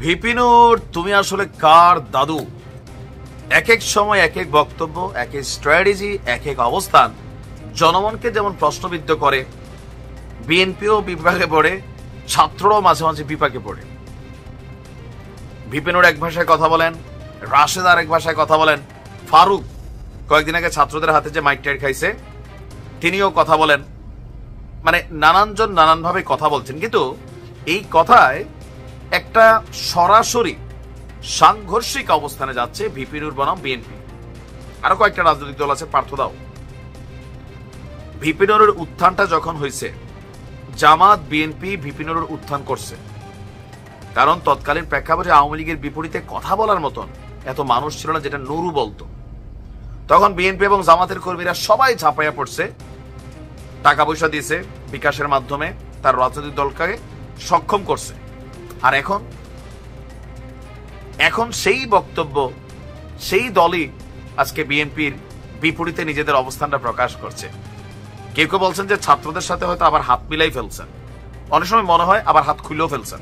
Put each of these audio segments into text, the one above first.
VP নূর, তুমি আসলে কার দাদু? এক এক সময় এক এক বক্তব্য, এক এক স্ট্র্যাটেজি, এক এক অবস্থান জনমনকে যেমন প্রশ্নবিদ্ধ করে, বিএনপিও বিপাকে পড়ে, ছাত্ররাও মাঝে মাঝে বিপাকে পড়ে। ভিপি নূর এক ভাষায় কথা বলেন, রাশেদ আর এক ভাষায় কথা বলেন, ফারুক কয়েকদিন আগে ছাত্রদের হাতে যে মাইক টাইট খাইছে তিনিও কথা বলেন। মানে নানানজন নানানভাবে কথা বলছেন, কিন্তু এই কথায় একটা সরাসরি সাংঘর্ষিক অবস্থানে যাচ্ছে ভিপি নূর বনাম বিএনপি। আরো কয়েকটা রাজনৈতিক দল আছে, পার্থ দাও। ভিপি নূরের উত্থানটা যখন হয়েছে, জামাত বিএনপি ভিপি নূরের উত্থান করছে, কারণ তৎকালীন প্রেক্ষাপটে আওয়ামী লীগের বিপরীতে কথা বলার মতন এত মানুষ ছিল না যেটা নুরু বলতো। তখন বিএনপি এবং জামাতের কর্মীরা সবাই ঝাঁপাইয়া পড়ছে, টাকা পয়সা দিয়েছে, বিকাশের মাধ্যমে তার রাজনৈতিক দলকে সক্ষম করছে। আর এখন সেই বক্তব্য, সেই দলই আজকে বিএনপির বিপরীতে নিজেদের অবস্থানটা প্রকাশ করছে। কেউ কেউ বলছেন যে ছাত্রদের সাথে হয়তো আবার হাত মিলাই ফেলছেন, অনেক সময় মনে হয় আবার হাত খুলেও ফেলছেন।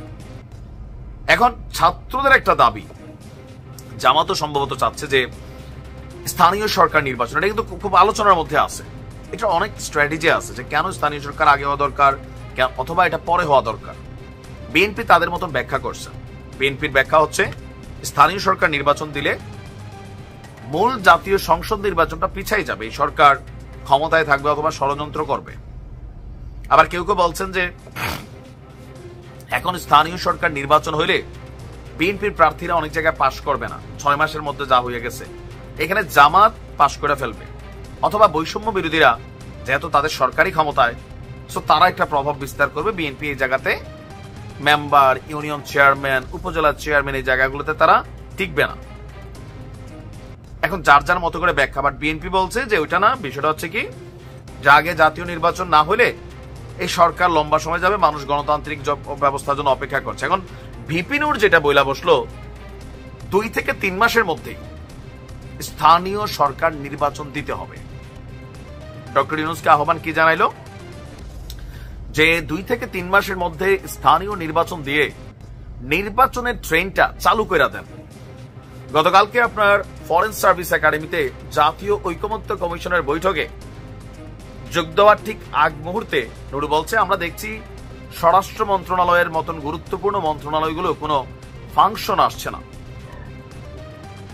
এখন ছাত্রদের একটা দাবি, জামাতও সম্ভবত চাচ্ছে যে স্থানীয় সরকার নির্বাচন, এটা কিন্তু খুব আলোচনার মধ্যে আছে। এটা অনেক স্ট্র্যাটেজি আছে যে কেন স্থানীয় সরকার আগে হওয়া দরকার অথবা এটা পরে হওয়া দরকার। বিএনপি তাদের মতন ব্যাখ্যা করছে। বিএনপির ব্যাখ্যা হচ্ছে স্থানীয় সরকার নির্বাচন দিলে মূল জাতীয় সংসদ নির্বাচনটা পিছাই যাবে, এই সরকার ক্ষমতায় থাকবে অথবা ষড়যন্ত্র করবে। আবার কেউ কেউ বলছেন যে এখন স্থানীয় সরকার নির্বাচন হইলে বিএনপির প্রার্থীরা অনেক জায়গায় পাশ করবে না, 6 মাসের মধ্যে যা হয়ে গেছে, এখানে জামাত পাশ করে ফেলবে, অথবা বৈষম্য বিরোধীরা যেহেতু তাদের সরকারি ক্ষমতায়, সো তারা একটা প্রভাব বিস্তার করবে। বিএনপি এই জায়গাতে মেম্বার, ইউনিয়ন চেয়ারম্যান, উপজেলা চেয়ারম্যান এই জায়গাগুলোতে তারা টিকবে না। এখন যার যার মতো করে ব্যাখ্যা, বাট বিএনপি বলছে যে ওইটা না, বিষয়টা হচ্ছে কি যে আগে জাতীয় নির্বাচন না হলে এই সরকার লম্বা সময় যাবে, মানুষ গণতান্ত্রিক ব্যবস্থার জন্য অপেক্ষা করছে। এখন ভিপি নূর যেটা বইলা বসলো, 2 থেকে 3 মাসের মধ্যেই স্থানীয় সরকার নির্বাচন দিতে হবে। ডক্টর ইউনূসকে আহ্বান কি জানাইলো যে 2 থেকে 3 মাসের মধ্যে স্থানীয় নির্বাচন দিয়ে নির্বাচনের ট্রেনটা চালু করে দেন। গতকালকে আপনার ফরেন সার্ভিস একাডেমিতে জাতীয় ঐকমত্য কমিশনের বৈঠকে যোগ দেওয়ার ঠিক আগ মুহূর্তে নুরু বলছে, আমরা দেখছি স্বরাষ্ট্র মন্ত্রণালয়ের মতন গুরুত্বপূর্ণ মন্ত্রণালয়গুলো কোনো ফাংশন আসছে না।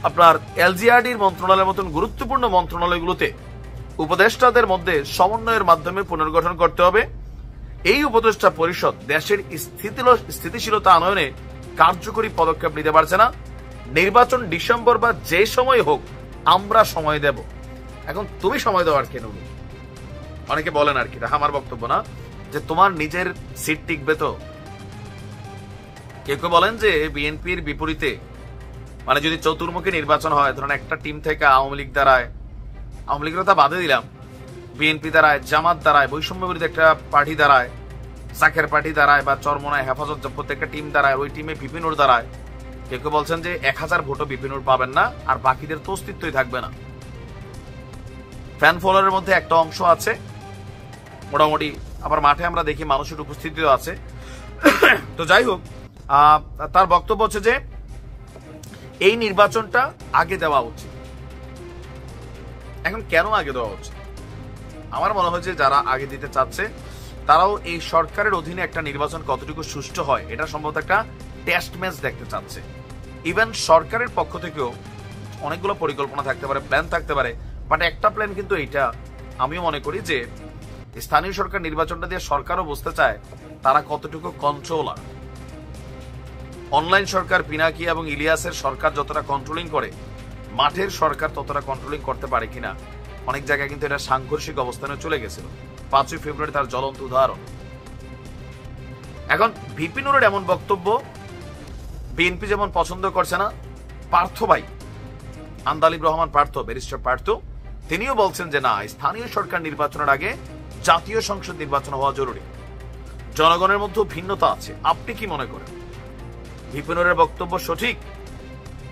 আপনার এলজিআরডির মন্ত্রণালয়ের মতন গুরুত্বপূর্ণ মন্ত্রণালয়গুলোতে উপদেষ্টাদের মধ্যে সমন্বয়ের মাধ্যমে পুনর্গঠন করতে হবে। এই উপদেষ্টা পরিষদ দেশের স্থিতিশীলতা আনয়নে কার্যকরী পদক্ষেপ নিতে পারছে না। নির্বাচন ডিসেম্বর বা যে সময় হোক, আমরা সময় দেব। এখন তুমি সময় দেওয়ার কেন? অনেকে বলেন আর কি, আমার বক্তব্য না, যে তোমার নিজের সিট টিকবে তো। কেউ কেউ বলেন যে বিএনপির বিপরীতে, মানে যদি চতুর্মুখী নির্বাচন হয়, ধরেন একটা টিম থেকে আওয়ামী লীগ দাঁড়ায়, আওয়ামী লীগের কথা বাদে দিলাম, বিএনপি দাঁড়ায়, জামাত দাঁড়ায়, বৈষম্য বিরোধী একটা পার্টি দাঁড়ায়, জাকের পার্টি দাঁড়ায়, বা চরমোনায় হেফাজত, প্রত্যেকটা টিম দাঁড়ায়, ওই টিমে ভিপি নূর দাঁড়ায়। কেউ কেউ বলছেন যে 1000 ভোটও ভিপি নূর পাবেন না, আর বাকিদের তো অস্তিত্বই থাকবে না। ফ্যান ফলোয়ারের মধ্যে একটা অংশ আছে মোটামুটি, আবার মাঠে আমরা দেখি মানুষের উপস্থিতিও আছে। তো যাই হোক, তার বক্তব্য হচ্ছে যে এই নির্বাচনটা আগে দেওয়া উচিত। এখন কেন আগে দেওয়া উচিত? আমার মনে হয় যে যারা আগে দিতে চাচ্ছে তারাও এই সরকারের অধীনে একটা নির্বাচন কতটুকু সুষ্ঠু হয় এটা সম্ভবত একটা টেস্ট ম্যাচ দেখতে চাচ্ছে। ইভেন সরকারের পক্ষ থেকেও অনেকগুলো পরিকল্পনা থাকতে পারে, প্ল্যান থাকতে পারে, বাট একটা প্ল্যান কিন্তু এইটা, আমিও মনে করি যে স্থানীয় সরকার নির্বাচনটা দিয়ে সরকারও বুঝতে চায় তারা কতটুকু কন্ট্রোলার। অনলাইন সরকার পিনাকি এবং ইলিয়াসের সরকার যতটা কন্ট্রোলিং করে, মাঠের সরকার ততটা কন্ট্রোলিং করতে পারে কিনা। অনেক জায়গায় কিন্তু এটা সাংঘর্ষিক অবস্থানে চলে গেছিল। 5ই ফেব্রুয়ারি তার জ্বলন্ত উদাহরণ। এখন ভিপি নূরের এমন বক্তব্য বিএনপি যেমন পছন্দ করছে না, পার্থ ভাই আন্দালিব রহমান পার্থ, ব্যারিস্টার পার্থ, তিনিও বলছেন যে না, স্থানীয় সরকার নির্বাচনের আগে জাতীয় সংসদ নির্বাচন হওয়া জরুরি। জনগণের মধ্যে ভিন্নতা আছে। আপনি কি মনে করেন? ভিপি নূরের বক্তব্য সঠিক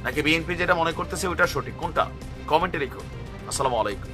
নাকি বিএনপি যেটা মনে করতেছে ওইটা সঠিক? কোনটা? কমেন্টে লিখুন। আসসালামু আলাইকুম।